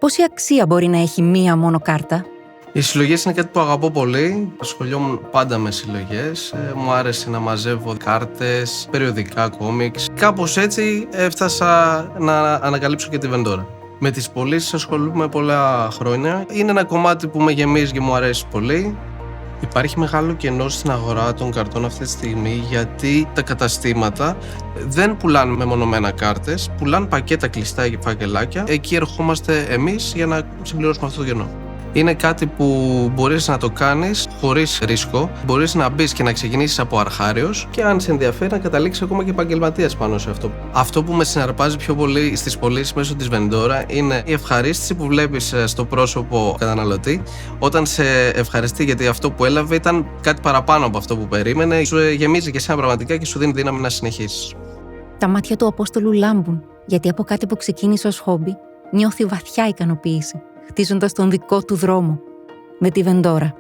Πόση αξία μπορεί να έχει μία μόνο κάρτα? Οι συλλογές είναι κάτι που αγαπώ πολύ. Ασχολιόμουν πάντα με συλλογές. Μου άρεσε να μαζεύω κάρτες, περιοδικά, κόμιξ. Κάπως έτσι έφτασα να ανακαλύψω και τη Βεντόρα. Με τις πωλήσεις ασχολούμαι πολλά χρόνια. Είναι ένα κομμάτι που με γεμίζει και μου αρέσει πολύ. Υπάρχει μεγάλο κενό στην αγορά των καρτών αυτή τη στιγμή, γιατί τα καταστήματα δεν πουλάνε μεμονωμένα κάρτες, πουλάνε πακέτα κλειστά και φακελάκια. Εκεί ερχόμαστε εμείς για να συμπληρώσουμε αυτό το κενό. Είναι κάτι που μπορείς να το κάνεις χωρίς ρίσκο. Μπορείς να μπεις και να ξεκινήσεις από αρχάριος και αν σε ενδιαφέρει να καταλήξεις ακόμα και επαγγελματίας πάνω σε αυτό. Αυτό που με συναρπάζει πιο πολύ στις πωλήσεις μέσω της Βεντόρα είναι η ευχαρίστηση που βλέπεις στο πρόσωπο καταναλωτή όταν σε ευχαριστεί, γιατί αυτό που έλαβε ήταν κάτι παραπάνω από αυτό που περίμενε. Σου γεμίζει και εσένα πραγματικά και σου δίνει δύναμη να συνεχίσεις. Τα μάτια του Απόστολου λάμπουν, γιατί από κάτι που ξεκίνησε ως χόμπι νιώθει βαθιά ικανοποίηση, χτίζοντας τον δικό του δρόμο με τη Βεντόρα.